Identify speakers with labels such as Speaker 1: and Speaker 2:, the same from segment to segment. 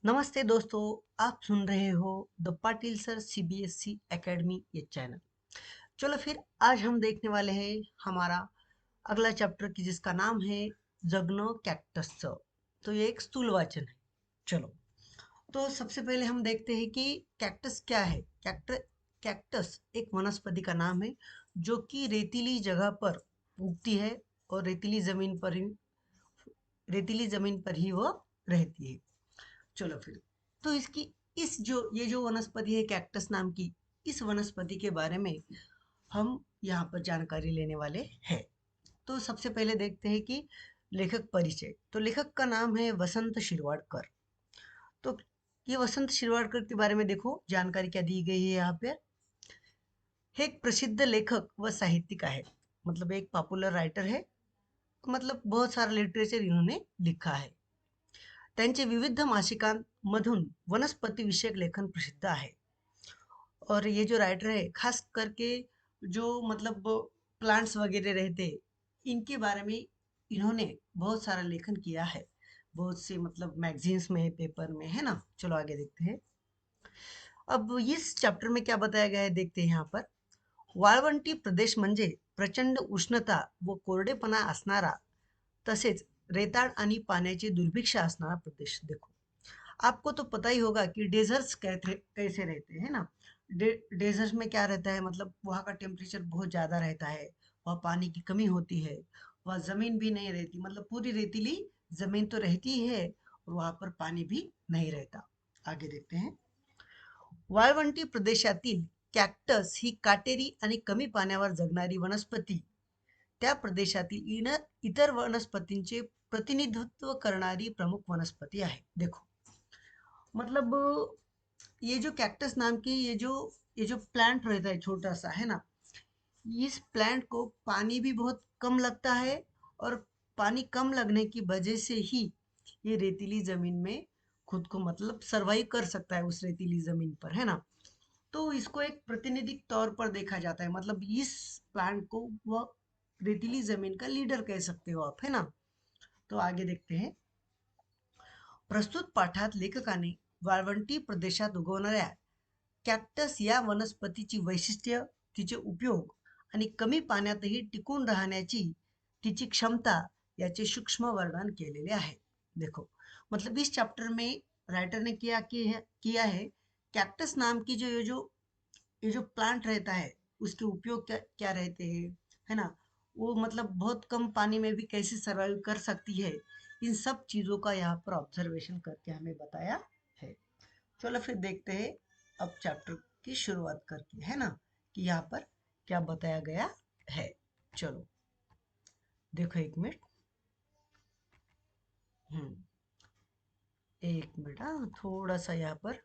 Speaker 1: नमस्ते दोस्तों, आप सुन रहे हो the Patil sir CBSE academy ये चैनल। चलो फिर आज हम देखने वाले हैं हमारा अगला चैप्टर की जिसका नाम है जगनो कैक्टस। तो ये एक स्थूलवाचन है। चलो, तो सबसे पहले हम देखते हैं कि कैक्टस क्या है। कैक्टस एक वनस्पति का नाम है जो कि रेतीली जगह पर उगती है और रेतीली जमीन पर ही वो रहती है। चलो फिर, तो इसकी इस जो ये जो वनस्पति है कैक्टस नाम की, इस वनस्पति के बारे में हम यहाँ पर जानकारी लेने वाले हैं। तो सबसे पहले देखते हैं कि लेखक परिचय। तो लेखक का नाम है वसंत शिरवाडकर। तो ये वसंत शिरवाडकर के बारे में देखो जानकारी क्या दी गई है यहाँ पे। हे एक प्रसिद्ध लेखक व साहित्यिक है, मतलब एक पॉपुलर राइटर है, मतलब बहुत सारा लिटरेचर इन्होंने लिखा है। त्यांचे विविध मासिकांमधून वनस्पती विषयक लेखन प्रसिद्ध आहे। और ये जो राइटर है खास करके जो मतलब प्लांट्स वगैरह रहते इनके बारे में इन्होंने बहुत सारा लेखन किया है, बहुत से मतलब मैगजीन्स में पेपर में, है ना। चलो आगे देखते हैं। अब इस चैप्टर में क्या बताया गया है देखते हैं यहाँ पर। वाळवंटी प्रदेश म्हणजे प्रचंड उष्णता व कोरडेपणा असणारा, तसेच रेताळ आणि पाण्याची दुर्भिक्ष असणारा प्रदेश। देखो, आपको तो पता ही होगा कि डेजर्ट्स कैसे कैसे रहते हैं ना। डेजर्ट में क्या रहता है, मतलब वहाँ का टेम्परेचर बहुत ज़्यादा रहता है, वहाँ पानी की कमी होती है, वहाँ ज़मीन भी नहीं रहती, मतलब पूरी रेतीली ज़मीन तो रहती ही है और वहाँ पर पानी भी नहीं रहता। आगे देखते हैं। वाळवंटी प्रदेशातील कॅक्टस ही काटेरी आणि कमी पाण्यावर जगणारी वनस्पती त्या प्रदेशातील इतर वनस्पतींचे प्रतिनिधित्व करणारी प्रमुख वनस्पती आहे। देखो, मतलब ये जो कैक्टस नाम की ये जो प्लांट रहता है छोटा सा, है ना। इस प्लांट को पानी भी बहुत कम लगता है और पानी कम लगने की वजह से ही ये रेतीली जमीन में खुद को मतलब सरवाइव कर सकता है उस रेतीली जमीन पर, है ना। तो इसको एक प्रतिनिधिक तौर पर देखा जाता है, मतलब इस प्लांट को वह रेतीली जमीन का लीडर कह सकते हो आप, है ना। तो आगे देखते हैं। प्रस्तुत पाठात लेखकाने वाळवंटी प्रदेशात उगवणाऱ्या कॅक्टस या वनस्पतीची वैशिष्ट्य, तिचे उपयोग आणि कमी पाण्यातही टिकून राहण्याची तिची क्षमता याचे सूक्ष्म वर्णन केलेले आहे। देखो, मतलब इस चैप्टर में राइटर ने किया है कैक्टस नाम की जो ये जो प्लांट रहता है उसके उपयोग क्या क्या रहते हैं, है ना। वो मतलब बहुत कम पानी में भी कैसे सर्वाइव कर सकती है, इन सब चीज़ों का यहाँ पर ऑब्जर्वेशन करके हमें बताया है। चलो फिर देखते हैं अब चैप्टर की शुरुआत करके, है ना, कि यहाँ पर क्या बताया गया है। चलो देखो, एक मिनट। हम्म एक मिनट, हाँ, थोड़ा सा यहाँ पर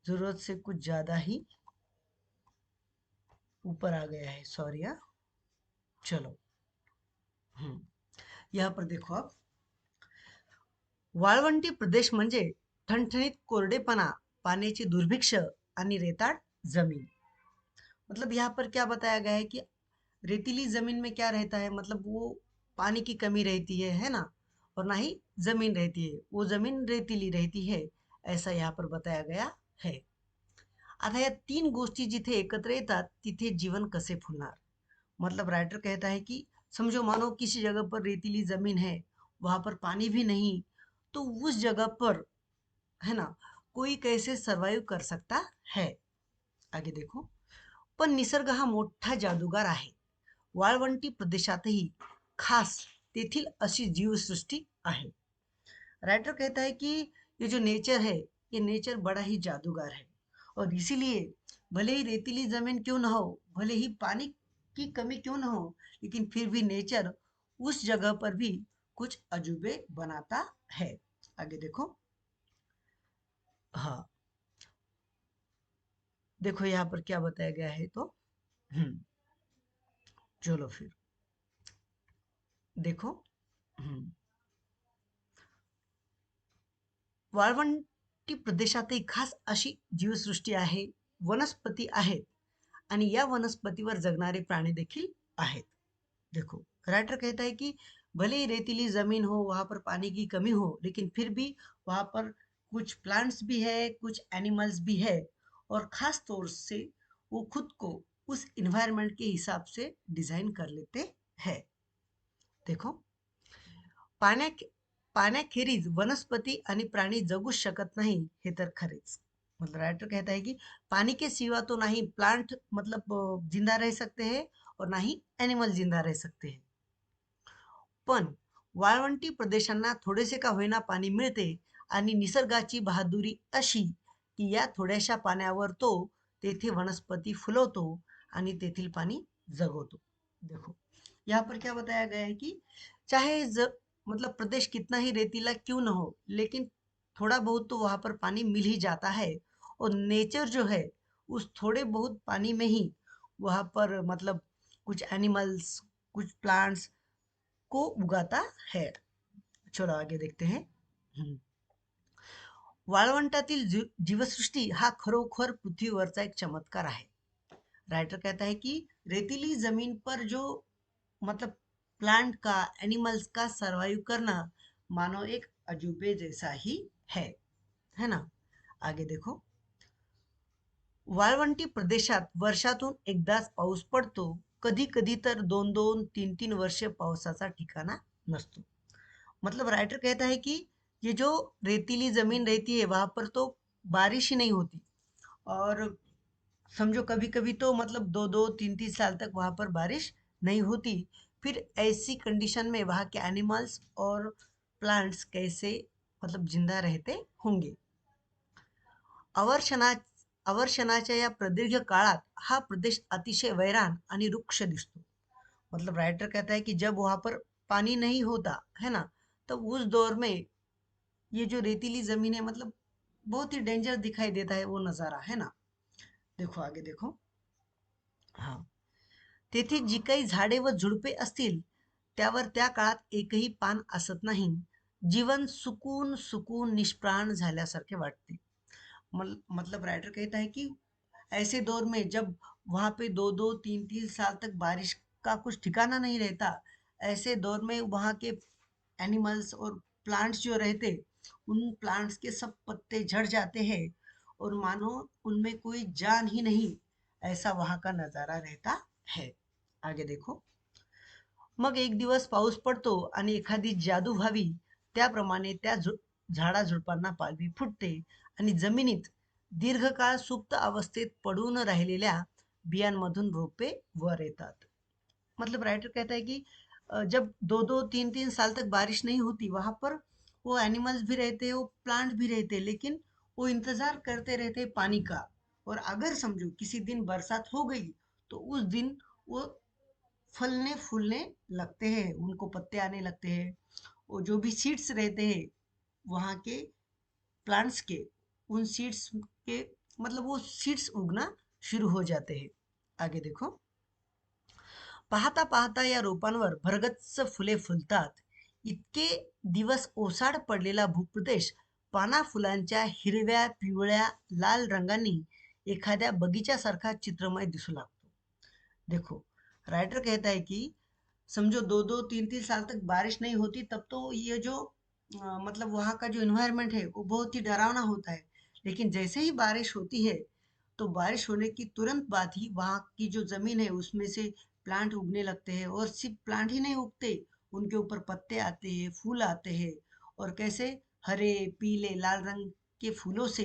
Speaker 1: जरूरत से कुछ ज्यादा ही ऊपर आ गया है, सॉरी। हाँ, चलो। हम्म यहाँ पर देखो आप। वाळवंटी प्रदेश म्हणजे ठणठणीत कोरडेपणा, पाण्याची दुर्भिक्ष आणि रेताड़ जमीन। मतलब यहाँ पर क्या बताया गया है कि रेतीली जमीन में क्या रहता है, मतलब वो पानी की कमी रहती है ना। और ना ही जमीन रहती है, वो जमीन रेतीली रहती है, ऐसा यहाँ पर बताया गया है। आता या तीन गोष्टी जिथे एकत्र येतात तिथे जीवन कसे फुलणार। मतलब राइटर कहता है कि समझो, मानो किसी जगह पर रेतीली जमीन है, वहां पर पानी भी नहीं, तो उस जगह पर, है ना, कोई कैसे सरवाइव कर सकता है। आगे देखो। पण निसर्ग हा मोठा जादूगार आहे। वाळवंटी प्रदेशातही खास तेथील अशी जीवसृष्टी आहे। राइटर कहता है कि ये जो नेचर है, ये नेचर बड़ा ही जादूगर है, और इसीलिए भले ही रेतीली जमीन क्यों ना हो, भले ही पानी की कमी क्यों ना हो, लेकिन फिर भी नेचर उस जगह पर भी कुछ अजूबे बनाता है। आगे देखो। हाँ, देखो यहाँ पर क्या बताया गया है तो। हम्म चलो फिर देखो। हम्म वाळवंटी प्रदेशातही खास अशी जीवसृष्टी आहे, वनस्पती आहेत आणि या वनस्पतीवर जगणारे प्राणी देखील आहेत। देखो, राइटर कहता है कि भले ही रेतीली जमीन हो, वहां पर पानी की कमी हो, लेकिन फिर भी वहां पर कुछ प्लांट्स भी है, कुछ एनिमल्स भी है, और खास तौर से वो खुद को उस इन्वायरमेंट के हिसाब से डिजाइन कर लेते हैं। देखो, पाण्या पाण्याखेरीज वनस्पती आणि प्राणी जगूच शकत नाही, हे तर खरेच। मतलब राइटर कहता है कि पानी के सिवा तो ना ही प्लांट मतलब जिंदा रह सकते हैं, और ना ही एनिमल जिंदा रह सकते हैं। पण वाळवंटी प्रदेशांना थोडेसे का होईना पाणी मिळते, आणि निसर्गाची बहादुरी अशी की या थोड्याशा पाण्यावर तो तेथे वनस्पती फुलवतो आणि तेथील पाणी जगवतो। देखो, यहाँ पर क्या बताया गया है कि चाहे मतलब प्रदेश कितना ही रेतीला क्यों न हो, लेकिन थोड़ा बहुत तो वहां पर पानी मिल ही जाता है। और नेचर जो है, उस थोड़े बहुत पानी में ही वहां पर मतलब कुछ एनिमल्स, कुछ प्लांट्स को उगाता है। चलो आगे देखते हैं। हम्म। वाळवंटातील जीवसृष्टी हा खरोखर पृथ्वीवरचा एक चमत्कार आहे। राइटर कहता है कि रेतीली जमीन पर जो मतलब प्लांट का, एनिमल्स का सरवाइव करना मानो एक अजूबे जैसा ही है ना। आगे देखो, वाळवंटी प्रदेशात वर्षातून एकदाच पाऊस पडतो, कधी कधी तर 2-2, 3-3 वर्षे पावसाचा ठिकाणा नसतो। मतलब राइटर कहता है कि ये जो रेतीली जमीन रहती है, वहां पर तो बारिश ही नहीं होती, और समझो कभी कभी तो मतलब 2-2, 3-3 साल तक वहां पर बारिश नहीं होती। फिर ऐसी कंडीशन में वहां के एनिमल्स और प्लांट्स कैसे मतलब जिंदा रहते होंगे। अवर्षणा अवर्षणाच्या या प्रदीर्घ काळात हा प्रदेश अतिशय वैरान आणि रुक्ष दिसतो। मतलब राइटर कहता है कि जब वहां पर पानी नहीं होता है ना, तब उस दौर में ये जो रेतीली जमीन है, मतलब बहुत ही डेंजर दिखाई देता है वो नजारा, है ना। देखो आगे देखो। हाँ, तेथे जी काही झाडे व झुडपे असतील, त्यावर त्या काळात एकही पान असत नाही। जीवन सुकून सुकून निष्प्राण झाल्यासारखे वाटते। मतलब राइटर कहता है कि ऐसे दौर में जब वहां पे 2-2, 3-3 साल तक बारिश का कुछ ठिकाना नहीं रहता, ऐसे दौर में वहां के एनिमल्स और प्लांट्स जो रहते, उन प्लांट्स के सब पत्ते झड़ जाते हैं, और मानो उनमें कोई जान ही नहीं, ऐसा वहां का नजारा रहता है। आगे देखो, मग एक दिवस पाऊस पडतो आणि एखादी जादू व्हावी, त्याप्रमाणे त्या झाडाझुडपांना पालवी फुटते, आणि जमिनीत दीर्घकाळ सुप्त अवस्थेत पडून राहिलेल्या बियांमधून रोपे वर येतात। मतलब राइटर कहता है कि जब 2-2, 3-3 साल तक बारिश नहीं होती, वहां पर वो एनिमल्स भी रहते हैं, वो प्लांट भी रहते हैं, लेकिन वो इंतजार करते रहते हैं पानी का। और अगर समझो किसी दिन बरसात हो गई, तो उस दिन वो फलने फूलने लगते हैं, उनको पत्ते आने लगते हैं। और जो भी सीड्स रहते हैं वहाँ के प्लांट्स के, उन सीड्स के मतलब वो सीड्स उगना शुरू हो जाते हैं। आगे देखो, पाहता पाहता या रोपांवर भरगच्च फुले फुलतात। इतके दिवस ओसाड पडलेला भूप्रदेश पाना फुलांच्या हिरव्या, पिवळ्या, लाल रंगांनी एखाद्या बगीच्यासारखा चित्रमय दिसू लागतो। देखो, राइटर कहता है कि समझो 2-2, 3-3 साल तक बारिश नहीं होती, तब तो ये जो मतलब वहाँ का जो इन्वायरमेंट है वो बहुत ही डरावना होता है। लेकिन जैसे ही बारिश होती है, तो बारिश होने की तुरंत बाद ही वहाँ की जो जमीन है उसमें से प्लांट उगने लगते हैं, और सिर्फ प्लांट ही नहीं उगते, उनके ऊपर पत्ते आते हैं, फूल आते हैं। और कैसे हरे, पीले, लाल रंग के फूलों से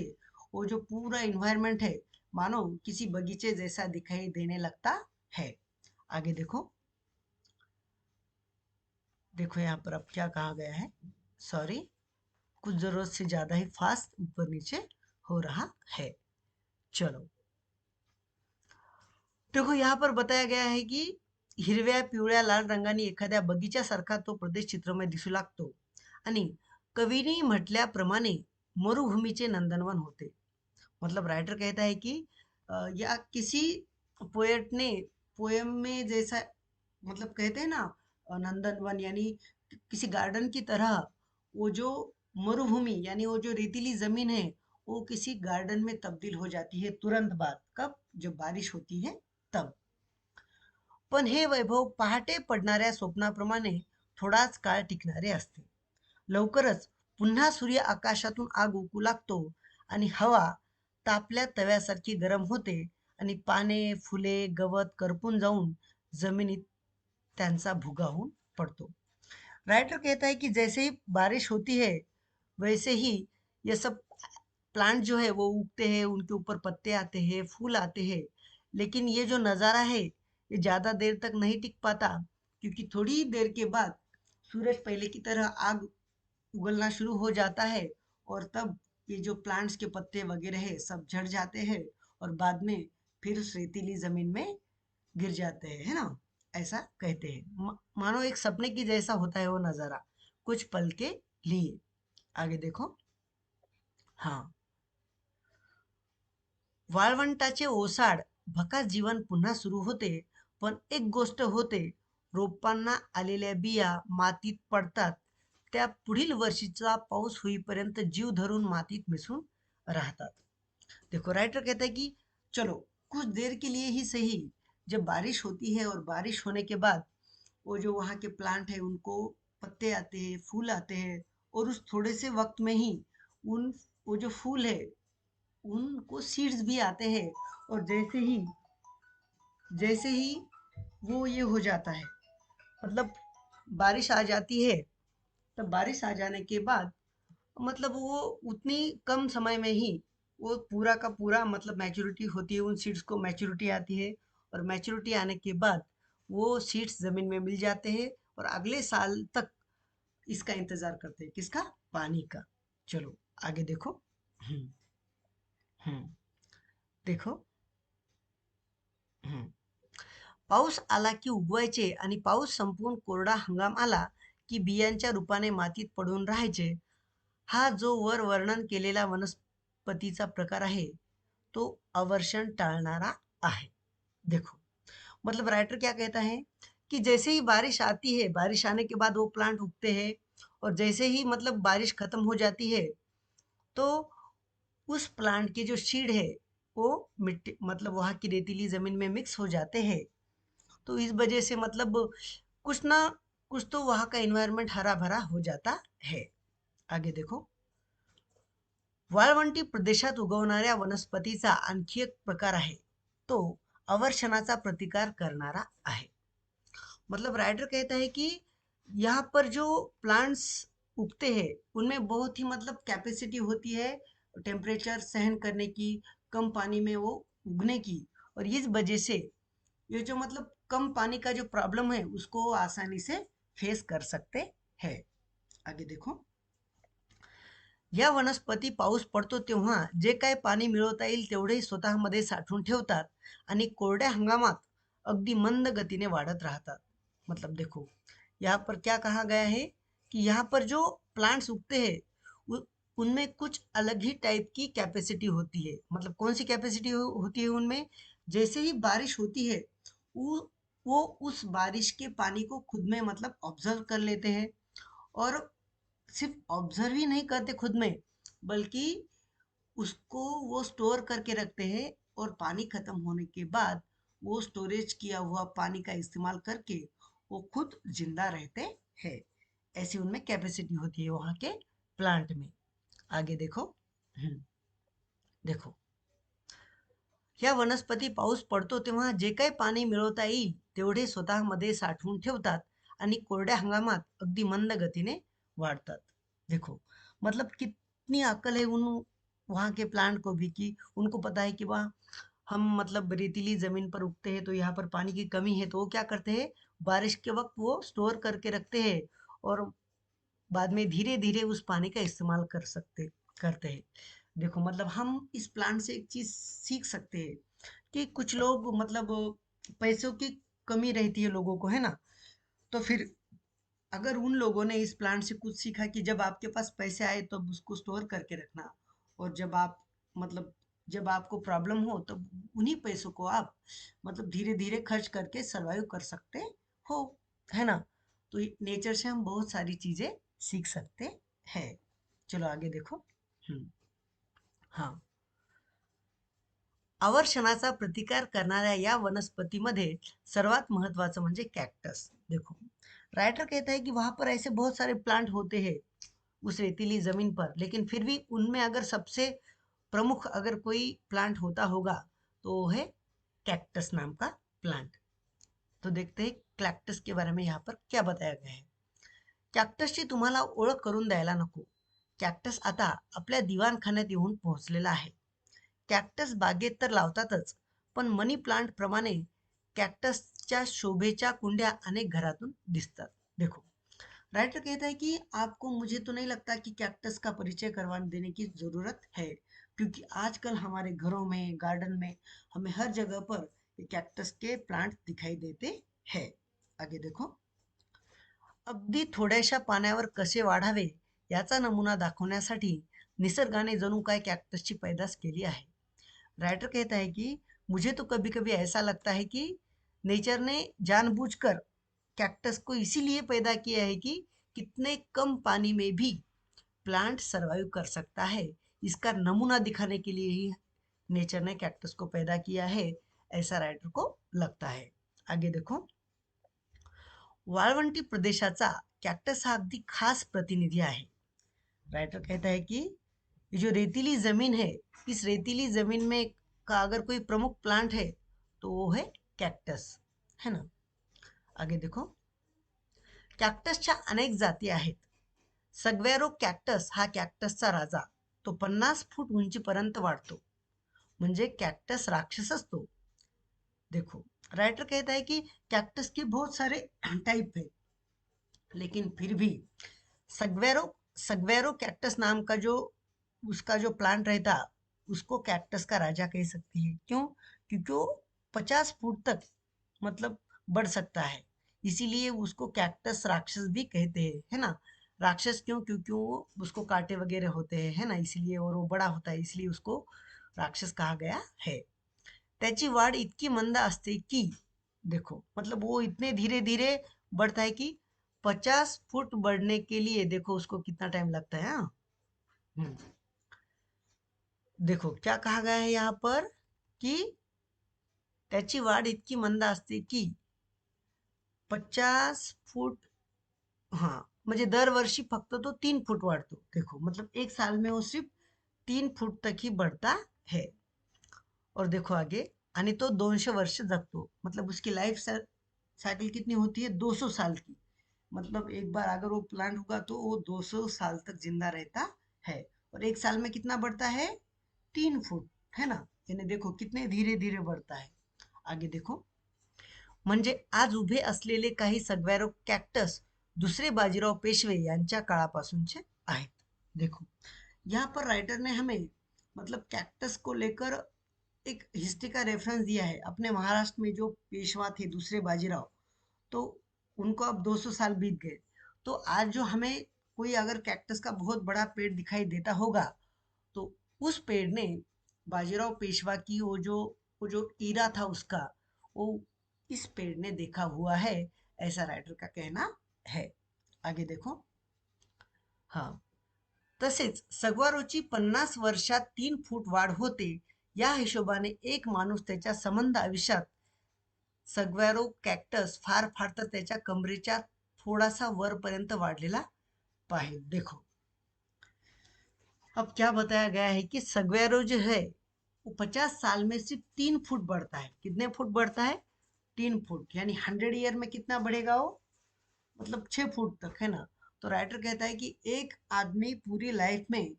Speaker 1: वो जो पूरा इन्वायरमेंट है, मानो किसी बगीचे जैसा दिखाई देने लगता है। आगे देखो। देखो यहाँ पर अब क्या कहा गया है। सॉरी, कुछ जरूरत से ज्यादा ही फास्ट ऊपर नीचे हो रहा है। चलो, देखो यहाँ पर बताया गया है कि हिरव्या, पिवळ्या, लाल रंगाने एखाद्या बगीच्यासारखा तो प्रदेश चित्रमय दिसू लागतो, आणि कवीने म्हटल्याप्रमाणे मरुभूमीचे नंदनवन होते। मतलब राइटर कहता है कि या किसी पोएट ने पोएम में जैसा, मतलब कहते हैं ना, नंदनवन यानी किसी गार्डन की तरह, वो जो मरुभूमि यानी वो जो रेतीली जमीन है, वो किसी गार्डन में तब्दील हो जाती है तुरंत बाद, कब, जब बारिश होती है तब। पण हे वैभव पहाटे पडणाऱ्या स्वप्नाप्रमाणे थोडाच काळ टिकणारे असते। लवकरच पुन्हा सूर्य आकाशातून आग उगू लागतो आणि हवा तापल्या तव्यासारखी गरम होते आणि पाने, फुले, गवत करपून जाऊन जमिनीत त्यांचा भुगा होऊन पड़तो। राइटर कहता है कि जैसे ही बारिश होती है वैसे ही ये सब प्लांट जो है वो उगते हैं, उनके ऊपर पत्ते आते हैं, फूल आते हैं। लेकिन ये जो नज़ारा है ये ज़्यादा देर तक नहीं टिक पाता, क्योंकि थोड़ी देर के बाद सूरज पहले की तरह आग उगलना शुरू हो जाता है और तब ये जो प्लांट्स के पत्ते वगैरह है सब झड़ जाते हैं और बाद में फिर उस रेतीली जमीन में गिर जाते हैं, है ना। ऐसा कहते हैं, मानो एक सपने की जैसा होता है वो नज़ारा कुछ पल के लिए। आगे देखो। हाँ, वाळवंटाचे ओसाड भकास जीवन पुन्हा सुरू होते, पण एक गोष्ट होते, रोपांना आलेल्या बिया मातीत पडतात, त्या पुढील वर्षीचा पाऊस होईपर्यंत जीव धरून मातीत मिसळून राहतात। देखो राइटर कहता है कि चलो कुछ देर के लिए ही सही, जब बारिश होती है और बारिश होने के बाद वो जो वहाँ के प्लांट है उनको पत्ते आते हैं, फूल आते हैं, और उस थोड़े से वक्त में ही उन वो जो फूल है उनको सीड्स भी आते हैं, और जैसे ही वो ये हो जाता है, मतलब बारिश आ जाती है, तब बारिश आ जाने के बाद मतलब वो उतनी कम समय में ही वो पूरा का पूरा मतलब मैच्योरिटी होती है, उन सीड्स को मैच्योरिटी आती है, और मैच्योरिटी आने के बाद वो सीड्स जमीन में मिल जाते हैं और अगले साल तक इसका इंतजार करते हैं, किसका? पानी का। चलो आगे देखो। हम्म। हम्म। देखो। हम्म। पाऊस आला की उगवायचे आणि पाऊस संपून कोरडा हंगाम आला की बियांच्या रूपाने मातीत पडून राहायचे। हा जो वर वर्णन केलेला वनस्पतीचा प्रकार आहे तो अवर्षण टाळणारा आहे। देखो, मतलब राइटर क्या कहता है कि जैसे ही बारिश आती है, बारिश आने के बाद वो प्लांट उगते हैं, और जैसे ही मतलब बारिश खत्म हो जाती है तो उस प्लांट के जो सीड है वो मिट्टी मतलब वहाँ की रेतीली जमीन में मिक्स हो जाते हैं। तो इस वजह से मतलब कुछ ना कुछ तो वहाँ का एनवायरनमेंट हरा भरा हो जाता है। आगे देखो। वाळवंटी प्रदेशात उगवणाऱ्या वनस्पतीचा आणखी एक प्रकार आहे, तो अवर्षणाचा प्रतिकार करणारा आहे। मतलब राइटर कहता है कि यहाँ पर जो प्लांट्स उगते हैं उनमें बहुत ही मतलब कैपेसिटी होती है टेम्परेचर सहन करने की, कम पानी में वो उगने की, और इस वजह से ये जो मतलब कम पानी का जो प्रॉब्लम है उसको वो आसानी से फेस कर सकते हैं। आगे देखो। या वनस्पती पाऊस पडतो तेव्हा जे काही पाणी मिळवता येईल तेवढे स्वतःमध्ये साठवून ठेवतात आणि कोरड्या हंगामात अगदी मंद गतीने वाढत राहतात। मतलब देखो, यहाँ पर क्या कहा गया है कि यहाँ पर जो प्लांट्स उगते हैं उनमें कुछ अलग ही टाइप की कैपेसिटी होती है। मतलब कौन सी कैपेसिटी होती है उनमें? जैसे ही बारिश होती है वो वो उस बारिश के पानी को खुद में मतलब ऑब्जर्व कर लेते हैं, और सिर्फ ऑब्जर्व ही नहीं करते खुद में, बल्कि उसको वो स्टोर करके रखते हैं, और पानी खत्म होने के बाद वो स्टोरेज किया हुआ पानी का इस्तेमाल करके वो खुद जिंदा रहते हैं। ऐसी उनमें कैपेसिटी होती है वहाँ के प्लांट में। आगे देखो। देखो, या वनस्पती पाऊस पडतो तेव्हा जे काही पाणी मिळवता येईल तेवढे स्वतःमध्ये साठवून ठेवतात आणि कोरड्या हंगामात अगदी मंद गतीने वाढतात। देखो, मतलब कितनी अक्ल है उन वहाँ के प्लांट को भी, कि उनको पता है कि वहाँ हम मतलब रेतीली जमीन पर उगते हैं तो यहाँ पर पानी की कमी है, तो वो क्या करते हैं, बारिश के वक्त वो स्टोर करके रखते हैं और बाद में धीरे धीरे उस पानी का इस्तेमाल करते हैं। देखो, मतलब हम इस प्लांट से एक चीज सीख सकते हैं कि कुछ लोग मतलब पैसों की कमी रहती है लोगों को, है ना। तो फिर अगर उन लोगों ने इस प्लांट से कुछ सीखा कि जब आपके पास पैसे आए तो उसको स्टोर करके रखना, और जब आप मतलब जब आपको प्रॉब्लम हो तो उन्हीं पैसों को आप मतलब धीरे धीरे खर्च करके सरवाइव कर सकते हो, है ना। तो नेचर से हम बहुत सारी चीजें सीख सकते हैं। चलो आगे देखो। हम्म। हाँ, आवर्षणाचा प्रतिकार करणाऱ्या या वनस्पतीमध्ये सर्वात महत्वाचं म्हणजे कॅक्टस। देखो, राइटर कहता है कि वहां पर ऐसे बहुत सारे प्लांट होते हैं उस रेतीली जमीन पर, लेकिन फिर भी उनमें अगर सबसे प्रमुख अगर कोई प्लांट होता होगा तो वो है कैक्टस नाम का प्लांट। तो देखते हैं कैक्टस के बारे में यहाँ पर क्या बताया गया है। कॅक्टसची तुम्हाला ओळख करून द्यायला नको. कॅक्टस आता आपल्या दिवाणखान्यात येऊन पोहोचलेला आहे. कॅक्टस बागेत तर लावतातच, पण मनी प्लांट प्रमाणे कॅक्टसच्या शोभेच्या कुंड्या अनेक घरातून दिसतात. देखो, राइटर कहता है कि आपको मुझे तो नहीं लगता कि कैक्टस का परिचय करवा देने की ज़रूरत है, क्योंकि आजकल हमारे घरों में, गार्डन में हमें हर जगह पर ये कैक्टस के प्लांट दिखाई देते हैं। आगे देखो, अगदी थोड्याशा पाण्यावर कसे वाढावे याचा नमुना दाखवण्यासाठी निसर्गाने जणू काय कॅक्टसची पैदास केली आहे. राइटर कहता है कि मुझे तो कभी कभी ऐसा लगता है कि नेचर ने जानबूझकर कैक्टस को इसीलिए पैदा किया है कि कितने कम पानी में भी प्लांट सरवाइव कर सकता है, इसका नमूना दिखाने के लिए ही नेचर ने कैक्टस को पैदा किया है, ऐसा राइटर को लगता है। आगे देखो, वाळवंटी प्रदेशाचा कॅक्टस हा अगदी खास प्रतिनिधी आहे। राइटर कहता है कि ये जो रेतीली जमीन है, इस रेतीली जमीन में का अगर कोई प्रमुख प्लांट है तो वो है कैक्टस, है ना। आगे देखो, कॅक्टसच्या अनेक जाती आहेत। सग्वेरो कॅक्टस हा कॅक्टसचा राजा, तो 50 फूट उंचीपर्यंत वाढतो, म्हणजे कॅक्टस राक्षस असतो। देखो, राइटर कहता है कि कैक्टस के बहुत सारे टाइप है, लेकिन फिर भी सग्वेरो सग्वेरो कैक्टस नाम का जो उसका जो प्लांट रहता, उसको कैक्टस का राजा कह सकते हैं। क्यों? क्योंकि वो 50 फुट तक मतलब बढ़ सकता है, इसीलिए उसको कैक्टस राक्षस भी कहते हैं, है ना। राक्षस क्यों? क्योंकि वो उसको कांटे वगैरह होते हैं, है ना, इसलिए, और वो बड़ा होता है, इसलिए उसको राक्षस कहा गया है। त्याची वाढ इतकी मंद असते की, देखो मतलब वो इतने धीरे धीरे बढ़ता है कि 50 फुट बढ़ने के लिए देखो उसको कितना टाइम लगता है। हाँ, हम्म, देखो क्या कहा गया है यहाँ पर कि त्याची वाढ इतकी मंद असते की 50 फुट, हाँ, म्हणजे दरवर्षी फक्त तो 3 फुट वाढतो। देखो मतलब एक साल में वो सिर्फ 3 फुट तक ही बढ़ता है। और देखो आगे, आणि तो 200 वर्ष जगतो, मतलब उसकी लाइफ साइकिल कितनी होती है, 200 साल की। मतलब एक बार अगर वो प्लांट होगा तो वो 200 साल तक जिंदा रहता है। और एक साल में कितना बढ़ता है, 3 फुट, है ना। यानी देखो कितने धीरे धीरे बढ़ता है। आगे देखो, म्हणजे आज उभे असलेले काही सग्वॅरो कॅक्टस दुसरे बाजीराव पेशवे यांच्या काळापासूनचे आहेत। देखो, यहाँ पर राइटर ने हमें मतलब कैक्टस को लेकर एक हिस्ट्री का रेफरेंस दिया है। अपने महाराष्ट्र में जो पेशवा थे दूसरे बाजीराव, तो उनको अब 200 साल बीत गए। तो आज जो हमें कोई अगर कैक्टस का बहुत बड़ा पेड़ दिखाई देता होगा, तो उस पेड़ ने बाजीराव पेशवा की वो जो ईरा था उसका, वो इस पेड़ ने देखा हुआ है, ऐसा राइटर का कहना है। आगे देखो, हाँ, तसेच सगवारोची 50 वर्षात 3 फूट वाढ होते, या हिशोबाने एक माणूस त्याच्या संबंध आयुष्यात सग्वॅरो कॅक्टस फार फार तर त्याच्या कमरेच्या थोडासा वरपर्यंत वाढलेला पाहिजे। देखो, अब क्या बताया गया है कि सग्वैरो जो है वो 50 साल में सिर्फ 3 फुट बढ़ता है। कितने फुट बढ़ता है, 3 फुट, यानी 100 ईयर में कितना बढ़ेगा वो, मतलब 6 फुट तक, है ना। तो राइटर कहता है कि एक आदमी पूरी लाइफ में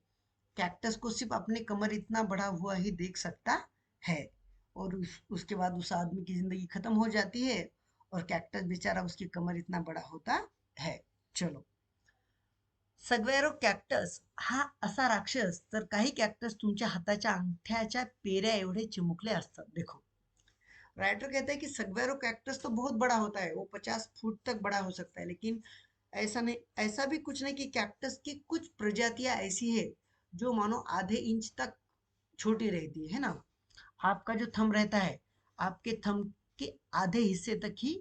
Speaker 1: कैक्टस को सिर्फ अपने कमर इतना बढ़ा हुआ ही देख सकता है, और उसके बाद उस आदमी की जिंदगी खत्म हो जाती है, और कैक्टस बेचारा उसकी कमर इतना बड़ा होता है। चलो, सग्वेरो कॅक्टस हा असा राक्षस तर काही कॅक्टस तुमच्या हाताच्या अंगठ्याच्या पेऱ्या एवढे चिमुकले असतात। देखो, राइटर कहता है कि सग्वेरो कैक्टस तो बहुत बड़ा होता है, वो 50 फुट तक बड़ा हो सकता है, लेकिन ऐसा नहीं, ऐसा भी कुछ नहीं कि कैक्टस की कुछ प्रजातियां ऐसी है जो मानो आधे इंच तक छोटी रहती है ना। आपका जो थंब रहता है, आपके थंब के आधे हिस्से तक ही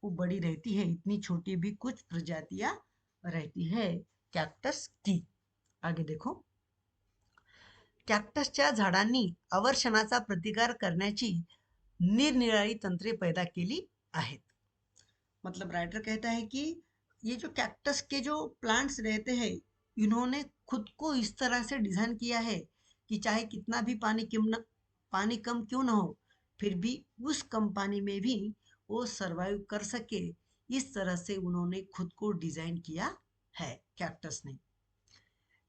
Speaker 1: वो बड़ी रहती है, इतनी छोटी भी कुछ प्रजातियां रहती है कॅक्टस की। आगे देखो, कॅक्टसच्या झाडांनी अवर्षणाचा प्रतिकार करण्याची निरनिराळी तंत्रे पैदा केली आहेत। मतलब राइटर कहता है कि ये जो कैक्टस के जो प्लांट्स रहते हैं, इन्होंने खुद को इस तरह से डिजाइन किया है कि चाहे कितना भी पानी कम क्यों ना हो, फिर भी उस कम पानी में भी वो सरवाइव कर सके। इस तरह से उन्होंने खुद को डिजाइन किया है कॅक्टसने।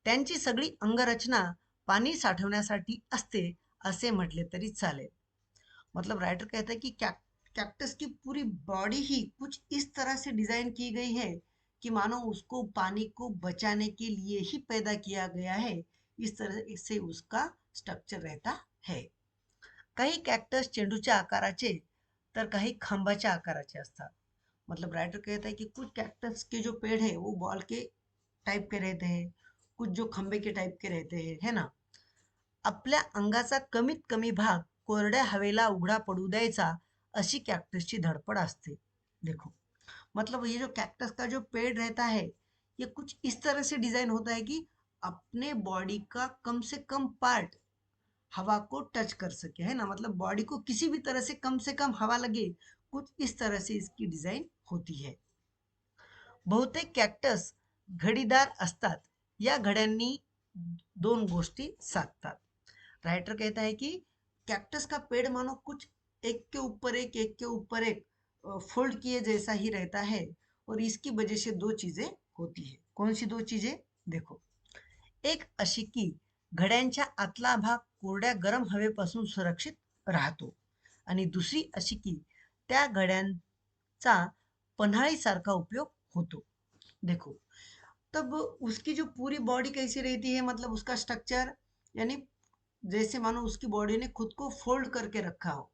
Speaker 1: त्यांची सगळी अंगरचना पाणी साठवण्यासाठी असते असे म्हटले तरी चालेल। मतलब राइटर कहता है कि कैक्टस की पूरी बॉडी ही कुछ इस तरह से डिजाइन की गई है कि मानो उसको पानी को बचाने के लिए ही पैदा किया गया है। इस तरह से उसका स्ट्रक्चर रहता है। काही कॅक्टस चेंडूच्या आकाराचे तर काही खांबाच्या आकाराचे असतात। मतलब राइटर कहता है कि कुछ कैक्टस के जो पेड़ है वो बॉल के टाइप के रहते हैं, कुछ जो खंबे के टाइप के रहते हैं, है ना। आपल्या अंगाचा कमीत कमी भाग कोरड्या हवेला उघडा पडू द्यायचा, अशी कॅक्टसची धडपड असते। देखो, मतलब ये जो कैक्टस का जो पेड़ रहता है, ये कुछ इस तरह से डिजाइन होता है कि अपने बॉडी का कम से कम पार्ट हवा को टच कर सके, है ना। मतलब बॉडी को किसी भी तरह से कम हवा लगे, कुछ इस तरह से इसकी डिजाइन होती है। बहुतेक कॅक्टस घडीदार असतात, या घड्यांनी दोन गोष्टी साधतात। राइटर कहता है कि कैक्टस का पेड़ मानो कुछ एक के ऊपर एक फोल्ड किए जैसा ही रहता है, और इसकी वजह से दो चीजें होती है। कौन सी दो चीजें? देखो, एक अशी की घड्यांच्या आतला भाग कोरड्या गरम हवेपासून सुरक्षित राहतो, आणि दुसरी अशी की त्या घड्यांचा पन्हाळीसारखा उपयोग होतो। देखो, तब उसकी जो पूरी बॉडी कैसी रहती है, मतलब उसका स्ट्रक्चर, यानी जैसे मानो उसकी बॉडी ने खुद को फोल्ड करके रखा हो।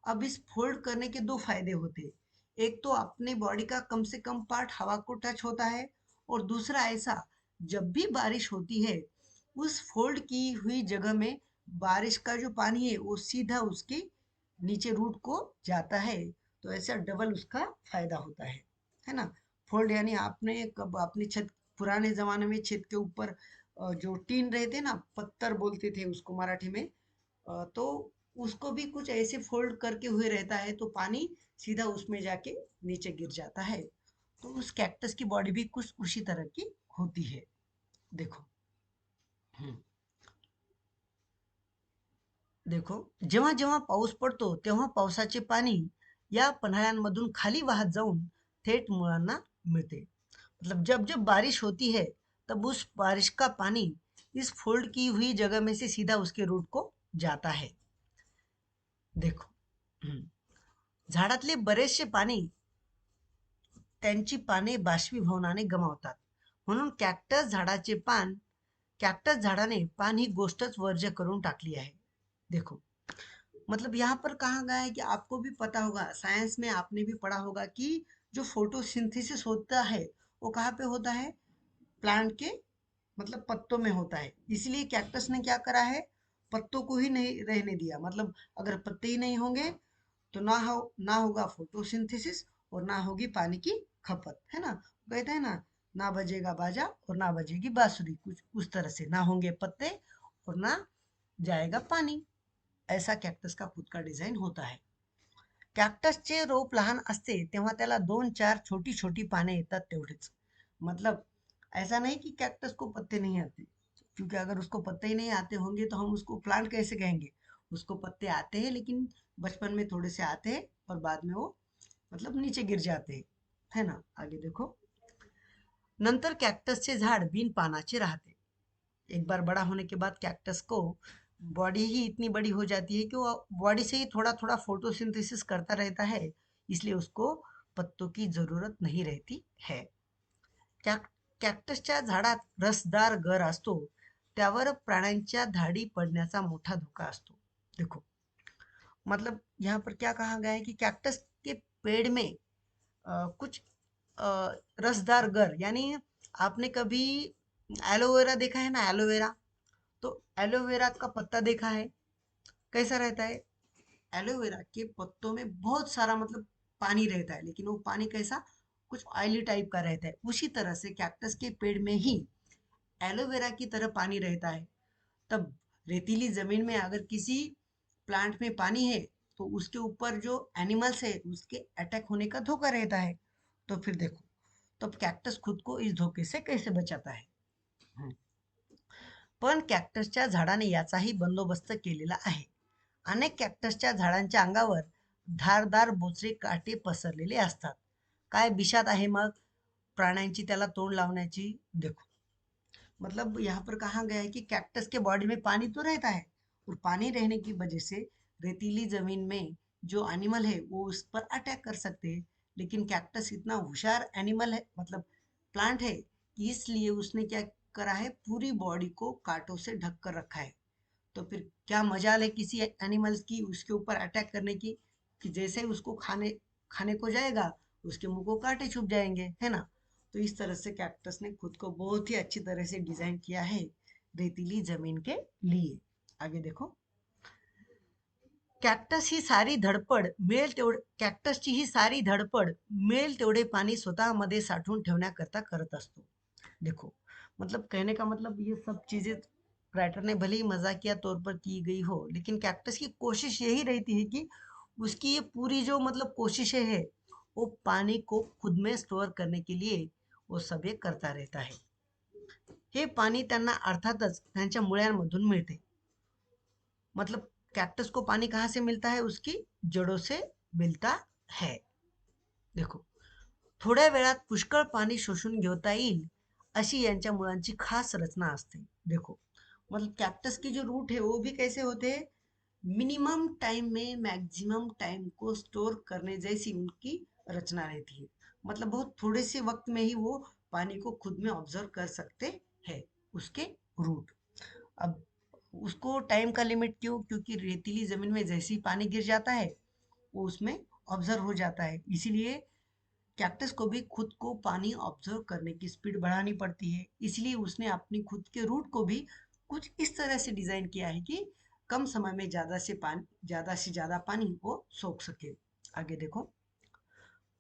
Speaker 1: अब इस फोल्ड करने के दो फायदे होते हैं। एक तो अपने बॉडी का कम से कम पार्ट हवा को टच होता है, और दूसरा ऐसा, जब भी बारिश होती है उस फोल्ड की हुई जगह में बारिश का जो पानी है वो सीधा उसके नीचे रूट को जाता है। तो ऐसा डबल उसका फायदा होता है ना। फोल्ड यानी आपने कब अपनी छत, पुराने जमाने में छत के ऊपर जो टीन रहते ना, पत्थर बोलते थे उसको मराठी में, तो उसको भी कुछ ऐसे फोल्ड करके हुए रहता है, तो पानी सीधा उसमें जाके नीचे गिर जाता है। तो उस कैक्टस की बॉडी भी कुछ उसी तरह की होती है। देखो, हम्म, देखो, जेव्हा जेव्हा पाऊस पडतो तेव्हा पावसाचे पाणी या पन्हाळ्यांमधून खाली वाहत जाऊन थेट मुळांना मिळते। मतलब जब जब बारिश होती है, तब उस बारिश का पानी इस फोल्ड की हुई जगह में से सीधा उसके रूट को जाता है। देखो, हम्म, झाडातले बरेचसे पाणी त्यांची पाने बाष्पीभवनाने गमावतात, म्हणून कॅक्टस झाडाने पान ही गोष्टच वर्ज्य करून टाकली आहे। देखो, मतलब यहाँ पर कहा गया है कि आपको भी पता होगा, साइंस में आपने भी पढ़ा होगा कि जो फोटोसिंथेसिस होता है वो कहाँ पे होता है? प्लांट के, मतलब पत्तों में होता है। इसलिए कैक्टस ने क्या करा है, पत्तों को ही नहीं रहने दिया। मतलब अगर पत्ते ही नहीं होंगे तो ना होगा फोटोसिंथेसिस, और ना होगी पानी की खपत, है ना। कहते हैं ना, ना बजेगा बाजा और ना बजेगी बांसुरी, कुछ उस तरह से, ना होंगे पत्ते और ना जाएगा पानी। ऐसा कॅक्टस का खुद का डिझाईन होता है। कॅक्टसचे रोप लहान असते तेव्हा त्याला 2-4 छोटी छोटी पाने येतात तेवढेच। मतलब ऐसा नहीं कि कैक्टस को पत्ते नहीं आते, क्योंकि अगर उसको पत्ते ही नहीं आते होंगे तो हम उसको प्लांट कैसे कहेंगे। उसको पत्ते आते हैं, लेकिन बचपन में थोड़े से आते हैं और बाद में वो मतलब नीचे गिर जाते हैं, है ना। आगे देखो, नंतर कॅक्टसचे झाड बिन पानाचे राहते। एक बार बड़ा होने के बाद कैक्टस को बॉडी ही इतनी बड़ी हो जाती है कि वो बॉडी से ही थोड़ा थोड़ा फोटोसिंथेसिस करता रहता है, इसलिए उसको पत्तों की जरूरत नहीं रहती है। कॅक कॅक्टसच्या झाडात रसदार गर असतो, त्यावर प्राण्यांच्या धाडी पडण्याचा मोठा धोका असतो। देखो, मतलब यहाँ पर क्या कहा गया है कि कैक्टस के पेड़ में कुछ अ, रसदार गर, यानी आपने कभी एलोवेरा देखा है ना, एलोवेरा, तो एलोवेरा का पत्ता देखा है कैसा रहता है? एलोवेरा के पत्तों में बहुत सारा मतलब पानी रहता है, लेकिन वो पानी कैसा, कुछ ऑयली टाइप का रहता है। उसी तरह से कैक्टस के पेड़ में ही एलोवेरा की तरह पानी रहता है। तब रेतीली जमीन में अगर किसी प्लांट में पानी है, तो उसके ऊपर जो एनिमल्स है उसके अटैक होने का धोखा रहता है। तो फिर देखो, तब कैक्टस खुद को इस धोखे से कैसे बचाता है। पण कॅक्टसच्या झाडाने याचाही बंदोबस्त केलेला आहे. अनेक कॅक्टसच्या झाडांच्या अंगावर धारदार बोचरे काटे पसरलेले असतात. काय बिशात आहे मग प्राण्यांची त्याला तोंड लावण्याची. देखो, मतलब यहाँ पर कहा गया है कि कैक्टस के बॉडी में पानी तो रहता है, और पानी रहने की वजह से रेतीली जमीन में जो एनिमल है वो उस पर अटैक कर सकते हैं। लेकिन कैक्टस इतना होशियार एनिमल है, मतलब प्लांट है, कि इसलिए उसने क्या करा है, पूरी बॉडी को कांटों से ढक कर रखा है। तो फिर क्या मजाल है किसी एनिमल्स की उसके ऊपर अटैक करने की, कि जैसे ही उसको खाने खाने को जाएगा उसके मुंह को कांटे छुप जाएंगे, है ना। तो इस तरह से कैक्टस ने खुद को बहुत ही अच्छी तरह से डिजाइन किया है रेतीली जमीन के लिए। आगे देखो, कॅक्टसची ही सारी धडपड मिळेल तेवढे पाणी स्वतःमध्ये साठवून ठेवण्याकरता करत असतो। देखो, मतलब कहने का मतलब ये सब चीजें राइटर ने भले ही मजाकिया तौर पर की गई हो, लेकिन कैक्टस की कोशिश यही रहती है कि उसकी ये पूरी जो मतलब कोशिशें है वो पानी को खुद में स्टोर करने के लिए वो सब ये करता रहता है। हे पाणी त्यांना अर्थातच त्यांच्या मुळ्यांमधून मिळते। मतलब कैक्टस को पानी कहाँ से मिलता है, उसकी जड़ों से मिलता है। देखो, थोड्या वेळात पुष्कळ पाणी शोषून घेता येईल अशी यांच्या मुळांची खास रचना असते। देखो, मतलब कैक्टस की जो रूट है वो भी कैसे होते हैं, मिनिमम टाइम में मैक्सिमम टाइम को स्टोर करने जैसी उनकी रचना रहती है। मतलब बहुत थोड़े से वक्त में ही वो पानी को खुद में ऑब्जर्व कर सकते हैं, उसके रूट। अब उसको टाइम का लिमिट क्यों, क्योंकि रेतीली जमीन में जैसे ही पानी गिर जाता है वो उसमें ऑब्जर्व हो जाता है, इसीलिए कैक्टस को भी खुद को पानी ऑब्जर्व करने की स्पीड बढ़ानी पड़ती है। इसलिए उसने अपनी खुद के रूट को भी कुछ इस तरह से डिजाइन किया है कि कम समय में ज्यादा से ज्यादा पानी वो सोख सके। आगे देखो,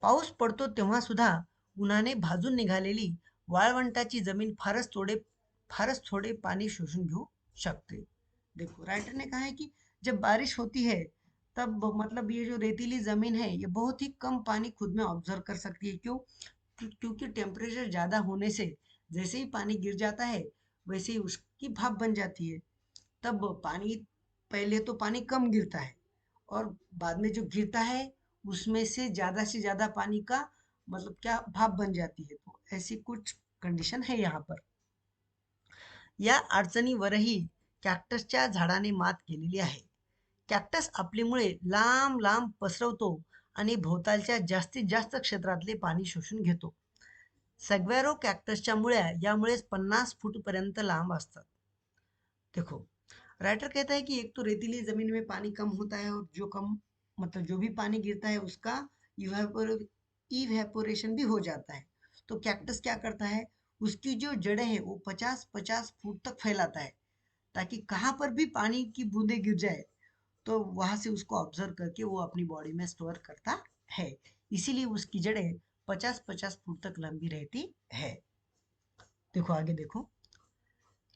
Speaker 1: पाऊस पडतो तेव्हा सुद्धा उन्हाने भाजून निघालेली वाळवंटाची जमीन फारच थोड़े पानी शोषून घेऊ शकते। देखो, राइटर ने कहा है कि जब बारिश होती है तब मतलब ये जो रेतीली जमीन है ये बहुत ही कम पानी खुद में ऑब्जर्व कर सकती है। क्यों? क्योंकि टेम्परेचर ज्यादा होने से जैसे ही पानी गिर जाता है वैसे ही उसकी भाप बन जाती है। तब पानी, पहले तो पानी कम गिरता है और बाद में जो गिरता है उसमें से ज्यादा पानी का मतलब क्या भाप बन जाती है। तो ऐसी कुछ कंडीशन है यहाँ पर। या अडचणीवरही कॅक्टसच्या झाडाने मात केलेली आहे। कॅक्टस आपली मुळे लांब लांब पसरवतो आणि भोवतालच्या जास्तीत जास्त क्षेत्रातले पाणी शोषून घेतो। सग्वेरो कॅक्टसच्या मुळ्या यामुळेच 50 फूट पर्यंत लांब असतात। देखो, राइटर कहता है कि एक तो रेतीली जमीन में पानी कम होता है, और जो कम मतलब जो भी पानी गिरता है उसका इवेपोरेशन भी हो जाता है। तो कैक्टस क्या करता है, उसकी जो जड़ें हैं वो 50-50 फुट तक फैलाता है, ताकि कहाँ पर भी पानी की बूंदे गिर जाए तो वहां से उसको ऑब्जर्व करके वो अपनी बॉडी में स्टोर करता है। इसीलिए उसकी जड़ें 50-50 फुट तक लंबी रहती है। देखो, आगे देखो,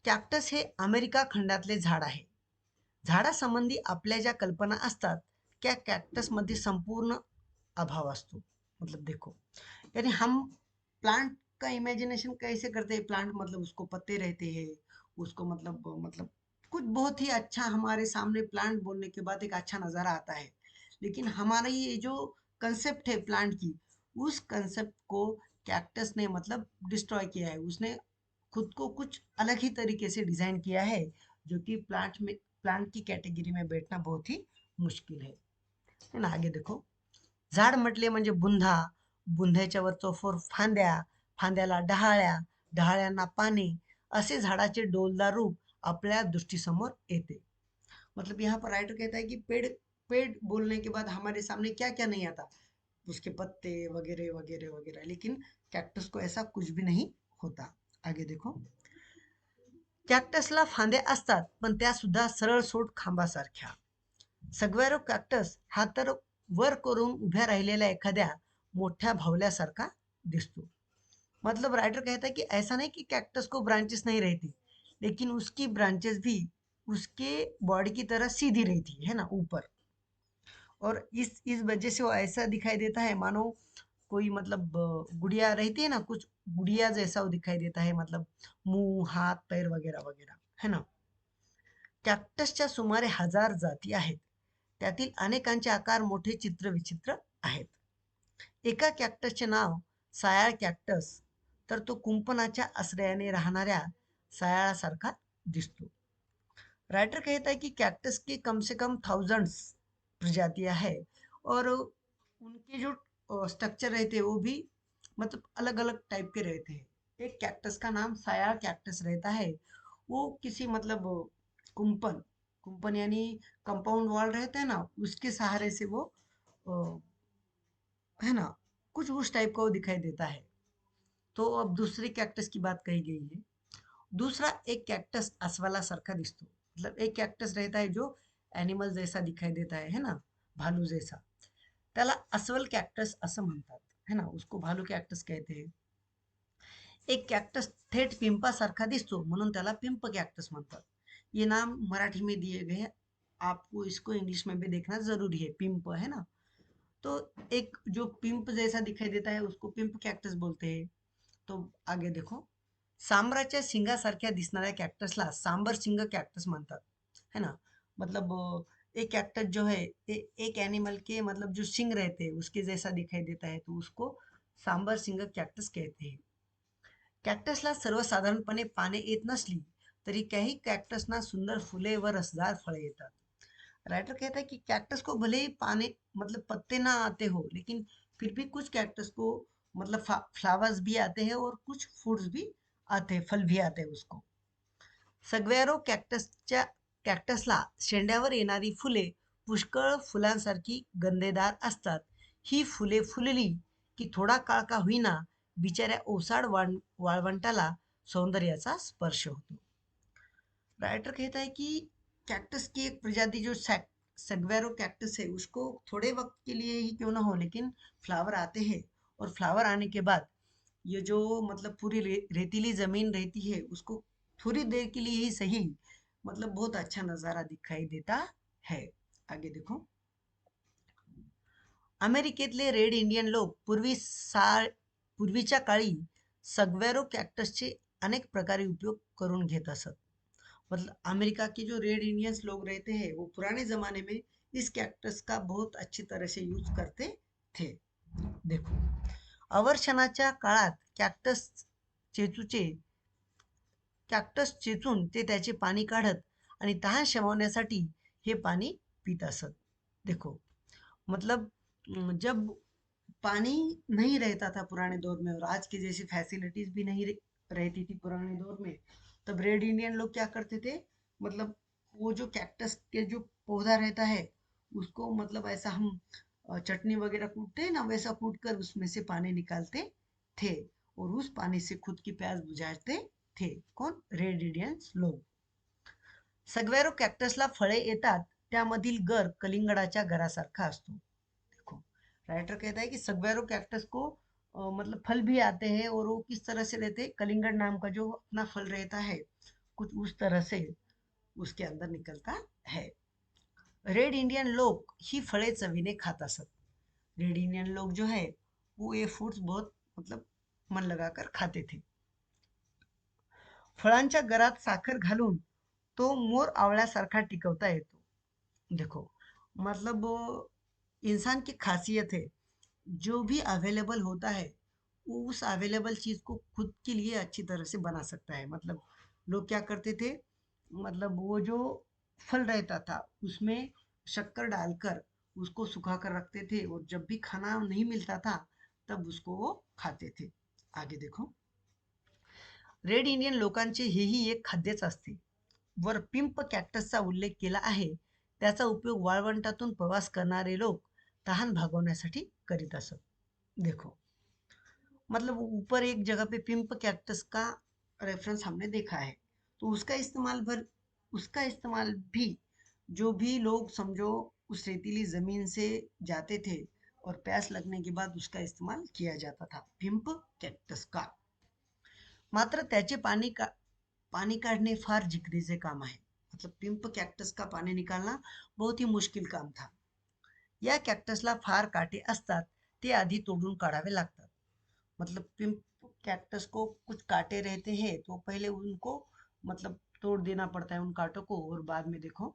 Speaker 1: कॅक्टस हे अमेरिका खंडातले झाड आहे। झाडासंबंधी आपल्या ज्या कल्पना असतात त्या कॅक्टसमध्ये संपूर्ण अभाव असतो। मतलब देखो, यानी हम प्लांट का इमेजिनेशन कैसे करते हैं, प्लांट मतलब उसको पत्ते रहते हैं, उसको मतलब कुछ बहुत ही अच्छा हमारे सामने प्लांट बोलने के बाद एक अच्छा नज़ारा आता है। लेकिन हमारा ये जो कंसेप्ट है प्लांट की, उस कंसेप्ट को कैक्टस ने मतलब डिस्ट्रॉय किया है। उसने खुद को कुछ अलग ही तरीके से डिजाइन किया है, जो कि प्लांट की कैटेगरी में बैठना बहुत ही मुश्किल है ना। आगे देखो, झाड म्हटले म्हणजे बुंधा, बुंध्याच्या वर चौफर फांद्या, फांद्याला डहाळ्या, डहाळ्यांना पाने, असे झाडाचे डोलदार रूप आपल्या दृष्टीसमोर येते। मतलब यहाँ पर राइटर कहता है कि पेड़ पेड़ बोलने के बाद हमारे सामने क्या क्या नहीं आता, उसके पत्ते वगैरह वगैरह वगैरह, लेकिन कैक्टस को ऐसा कुछ भी नहीं होता। आगे देखो, कॅक्टसला फांद्या असतात पण त्या सुद्धा सरळसोट खांबासारख्या। सग्वेरो कॅक्टस हा तर वर करून उभ्या राहिलेल्या एखाद्या मोठ्या भावल्यासारखा दिसतो। मतलब राइटर कहता है कि ऐसा नहीं कि कैक्टस को ब्रांचेस नहीं रहती, लेकिन उसकी ब्रांचेस भी उसके बॉडी की तरह सीधी रहती है ना, ऊपर। और इस वजह से वो ऐसा दिखाई देता है मानो कोई मतलब गुड़िया रहती है ना, कुछ गुड़िया जैसा वो दिखाई देता है, मतलब मुंह हाथ पैर वगैरह वगैरह। है ना. कॅक्टसच्या सुमारे 1000 जाती आहेत. त्यातील अनेकांचे आकार मोठे चित्रविचित्र आहेत. एका कॅक्टसचे नाव सायाळ कॅक्टस, तर तो कुंपणाच्या आश्रयाने राहणाऱ्या सायाळासारखा दिसतो. राइटर कहता है कि कैक्टस की कम से कम थाउजेंड्स प्रजातियां है, और उनके जो स्ट्रक्चर रहते हैं वो भी मतलब अलग अलग टाइप के रहते हैं. एक कैक्टस का नाम साया कैक्टस रहता है. वो किसी मतलब कुंपन कुंपन यानी कंपाउंड वॉल रहते हैं ना, उसके सहारे से वो अ, है ना, कुछ उस टाइप का वो दिखाई देता है. तो अब दूसरी कैक्टस की बात कही गई है. दूसरा एक कॅक्टस अस्वलासारखा दिसतो. मतलब एक कॅक्टस रहता है जो एनिमल जैसा दिखाई देता है ना, भालू जैसा. त्याला अस्वल कॅक्टस असं म्हणतात, है ना, उसको भालू कॅक्टस कहते हैं. एक कॅक्टस थेट पिंपासारखा दिसतो म्हणून त्याला पिंप कॅक्टस म्हणतात. ये नाम मराठी में दिए गए हैं. आपको इसको इंग्लिश में भी देखना जरूरी है. पिंप है ना, तो एक जो पिंप जैसा दिखाई देता है उसको पिंप कॅक्टस बोलते हैं. तो आगे देखो. सांबराच्या शिंगासारख्या दिसणाऱ्या कॅक्टसला सांबर शिंग कॅक्टस म्हणतात, है ना. मतलब एक कैक्टस जो है एक एनिमल के मतलब जो सिंग रहते हैं उसके जैसा दिखाई देता है, तो उसको सांबर सिंग कॅक्टस कहते हैं. कॅक्टसला सर्वसाधारणपणे पाने येत नसली तरी काही कॅक्टसना सुंदर फुले व रसदार फळे येतात. राइटर कहता है कि कैक्टस को भले ही पाने मतलब पत्ते ना आते हो, लेकिन फिर भी कुछ कैक्टस को मतलब फ्लावर्स भी आते हैं और कुछ फ्रूट्स भी आते हैं, फल भी आते हैं उसको. सग्वॅरो कॅक्टसच्या कॅक्टसला शेंड्यावर येणारी फुले पुष्कळ फुलांसारखी गंधेदार असतात. ही फुले फुलली की थोडा काळ का होईना बिचाऱ्या ओसाड वाळवंटाला सौंदर्याचा स्पर्श होतो. राइटर कहता है कि कैक्टस की एक प्रजाति जो सग्वेरो कैक्टस है उसको थोड़े वक्त के लिए ही क्यों ना हो, लेकिन फ्लावर आते हैं. और फ्लावर आने के बाद ये जो मतलब पूरी रेतीली जमीन रहती है उसको थोड़ी देर के लिए ही सही मतलब बहुत अच्छा नजारा दिखाई देता है. आगे देखो. अमेरिकेतले रेड इंडियन लोक पूर्वीच्या काळी सग्वेरो कॅक्टसचे अनेक प्रकारे उपयोग करून घेत असत. मतलब अमेरिका के जो रेड इंडियंस लोग रहते हैं वो पुराने जमाने में इस कैक्टस का बहुत अच्छी तरह से यूज करते थे. देखो. अवर्षणाच्या काळात चेचूचे कॅक्टस चेचून ते त्याचे पाणी काढत आणि तहान शमवण्यासाठी हे पाणी पीत असत. देखो. मतलब जब पानी नहीं रहता था पुराने दौर में और आज की जैसी फैसिलिटीज भी नहीं रहती थी पुराने दौर में, तब रेड इंडियन लोग क्या करते थे, मतलब वो जो कैक्टस के जो पौधा रहता है उसको मतलब ऐसा हम चटनी वगैरह कूटते हैं ना, वैसा कूट कर उसमें से पानी निकालते थे और उस पानी से खुद की प्यास बुझाते थे. कौन? रेड इंडियंस लोग. सग्वेरो कॅक्टसला फळे येतात त्यामधील गर कलिंगडाच्या गरासारखा असतो. देखो. राइटर कहता है कि सग्वेरो कैक्टस को मतलब फल भी आते हैं और वो किस तरह से रहते हैं, कलिंगड़ नाम का जो अपना फल रहता है कुछ उस तरह से उसके अंदर निकलता है. रेड इंडियन लोग ही फळे चवीने खात असत. रेड इंडियन लोग जो है वो ये फ्रूट्स बहुत मतलब मन लगाकर खाते थे. फळांच्या गरात साखर घालून तो मोर आवळ्यासारखा टिकवता येतो. देखो. मतलब वो इंसान की खासियत है, जो भी अवेलेबल होता है वो उस अवेलेबल चीज को खुद के लिए अच्छी तरह से बना सकता है. मतलब लोग क्या करते थे, मतलब वो जो फल रहता था उसमें शक्कर डालकर उसको सुखा कर रखते थे और जब भी खाना नहीं मिलता था तब उसको वो खाते थे. आगे देखो. रेड इंडियन लोकांचे हेही एक खाद्यच असते. वर पिंप कॅक्टसचा उल्लेख केला आहे. त्याचा उपयोग वाळवंटातून प्रवास करणारे लोक तहान भागवण्यासाठी करीत असत. देखो. मतलब ऊपर एक जगह पे पिंप कैक्टस का रेफरेंस हमने देखा है, तो उसका इस्तेमाल भी जो भी लोग समझो उस रेतीली जमीन से जाते थे और प्यास लगने के बाद उसका इस्तेमाल किया जाता था पिंप कैक्टस का. मात्र त्याचे पानी काढणे फार जिगरीचे काम आहे. मतलब पिंप कॅक्टस का पानी निकालना बहुत ही मुश्किल काम था. या कॅक्टसला फार काटे असतात, ते आधी तोडून काढावे लागतात. मतलब पिंप कैक्टस को कुछ कांटे रहते हैं तो पहले उनको मतलब तोड़ देना पड़ता है उन कांटों को और बाद में देखो।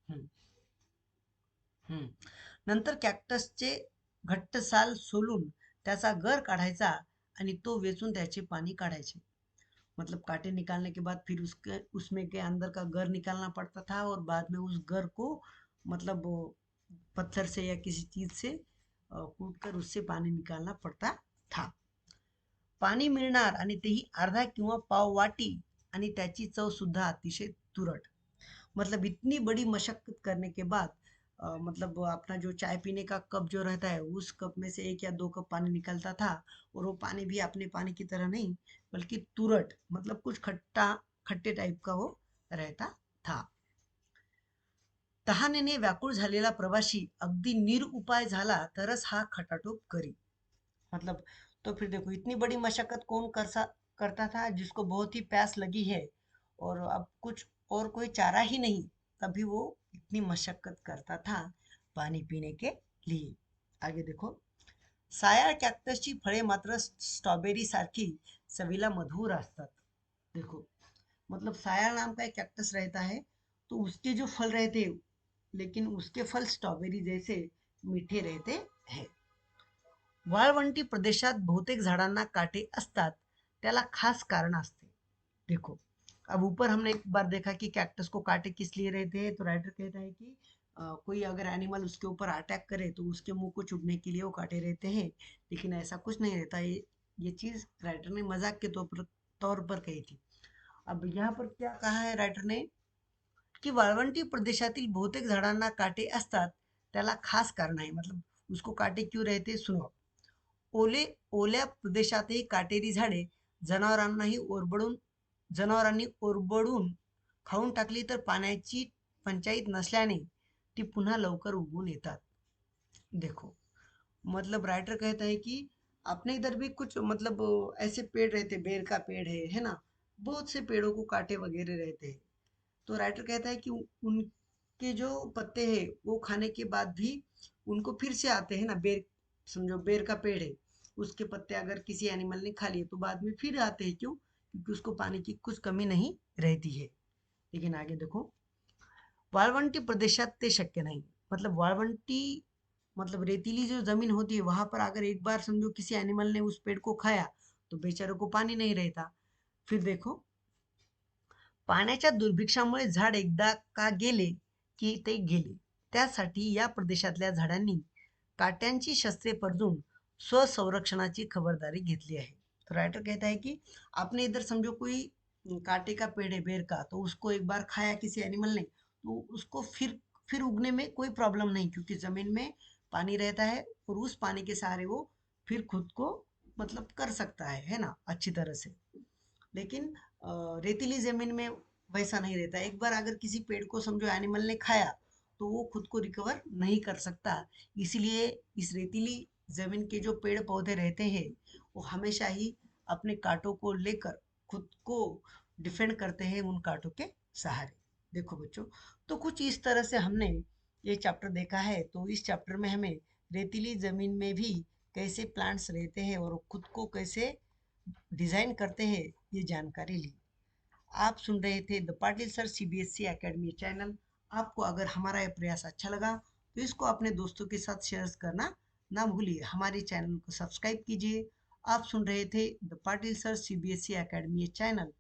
Speaker 1: हम्म नंतर कॅक्टसचे घट्ट साल सोलून त्याचा गर काढायचा आणि तो वेचून त्याचे पानी काढायचे। मतलब कांटे निकालने के बाद फिर उसके उसमें के अंदर का गर निकालना पड़ता था और बाद में उस गर को मतलब पत्थर से या किसी चीज से कूट कर उससे पानी निकालना पड़ता था। पाणी मिळणार आणि तेही अर्धा किंवा पाव वाटी आणि त्याची चव सुद्धा अतिशय तुरट। मतलब इतनी बड़ी मशक्कत करने के बाद मतलब अपना जो चाय पीने का कप जो रहता है उस कप में से 1 या 2 कप पानी निकलता था और वो पानी भी अपने पानी की तरह नहीं बल्कि तुरट मतलब कुछ खट्टा खट्टे टाइप का वो रहता था। तहानेने व्याकुळ झालेला प्रवासी अगदी निरुपाय झाला तरच हा खटाटोप करी। मतलब तो फिर देखो इतनी बड़ी मशक्कत कौन करता था जिसको बहुत ही प्यास लगी है और अब कुछ और कोई चारा ही नहीं, तभी वो इतनी मशक्कत करता था पानी पीने के लिए। आगे देखो, सायाळ कॅक्टसची फळे मात्र स्ट्रॉबेरी सारखी चवीला मधुर असतात। देखो मतलब सायाळ नाम का एक कैक्टस रहता है, तो उसके जो फल रहते हैं लेकिन उसके फल स्ट्रॉबेरी जैसे मीठे रहते हैं। वाळवंटी प्रदेशात बहुतेक झाडांना काटे असतात, त्याला खास कारण असते। देखो अब ऊपर हमने एक बार देखा कि कैक्टस को काटे किस लिए रहते हैं, तो राइटर कहता है कि कोई अगर एनिमल उसके ऊपर अटैक करे तो उसके मुंह को चुभने के लिए वो काटे रहते हैं, लेकिन ऐसा कुछ नहीं रहता। ये चीज राइटर ने मजाक के तौर पर कही थी। अब यहाँ पर क्या कहा है राइटर ने की वाळवंटी प्रदेशातील बहुतेक झाडांना काटे असतात, त्याला खास कारण आहे। मतलब उसको काटे क्यों रहते सुनो। ओले ओल्या प्रदेशातही काटेरी झाडे जनावरांनाही ओरबडून जनावरांनी ओरबडून खाऊन टाकली तर पाण्याची पंचायत नसल्याने ती पुन्हा लवकर उगवून येतात। देखो मतलब राइटर कहता है कि अपने इधर भी कुछ मतलब ऐसे पेड़ रहते, बेर का पेड़ है ना, बहुत से पेड़ों को कांटे वगैरह रहते हैं। तो राइटर कहता है कि उनके जो पत्ते हैं वो खाने के बाद भी उनको फिर से आते हैं ना। बेर समझो बेर का पेड़ है, उसके पत्ते अगर किसी एनिमल ने खा लिए तो बाद में फिर आते हैं। क्यों? क्योंकि उसको पानी की कुछ कमी नहीं रहती है। लेकिन आगे देखो, वाळवंटी प्रदेशात ते शक्य नहीं। मतलब वाळवंटी मतलब रेतीली जो जमीन होती है वहां पर अगर एक बार समझो किसी एनिमल ने उस पेड़ को खाया तो बेचारों को पानी नहीं रहता। फिर देखो, पाण्याच्या दुर्भिक्षामुळे झाड एकदा का गेले की ते गेले, त्यासाठी या प्रदेशातल्या झाडांनी काट्यांची शस्त्रे परतून स्वसंरक्षणाची खबरदारी घेतली आहे। तो राइटर कहता है कि आपने इधर समझो कोई कांटे का पेड़ है बेर का, तो उसको एक बार खाया किसी एनिमल ने तो उसको फिर उगने में कोई प्रॉब्लम नहीं, क्योंकि जमीन में पानी रहता है और उस पानी के सहारे वो फिर खुद को मतलब कर सकता है ना, अच्छी तरह से। लेकिन रेतीली जमीन में वैसा नहीं रहता। एक बार अगर किसी पेड़ को समझो एनिमल ने खाया तो वो खुद को रिकवर नहीं कर सकता। इसीलिए इस रेतीली जमीन के जो पेड़ पौधे रहते हैं वो हमेशा ही अपने कांटों को लेकर खुद को डिफेंड करते हैं उन कांटों के सहारे। देखो बच्चों, तो कुछ इस तरह से हमने ये चैप्टर देखा है। तो इस चैप्टर में हमें रेतीली जमीन में भी कैसे प्लांट्स रहते हैं और खुद को कैसे डिजाइन करते हैं ये जानकारी ली। आप सुन रहे थे the Patil sir CBSE academy channel. आपको अगर हमारा यह प्रयास अच्छा लगा तो इसको अपने दोस्तों के साथ शेयर करना ना भूलिए। हमारे चैनल को सब्सक्राइब कीजिए। आप सुन रहे थे the Patil sir CBSE academy channel.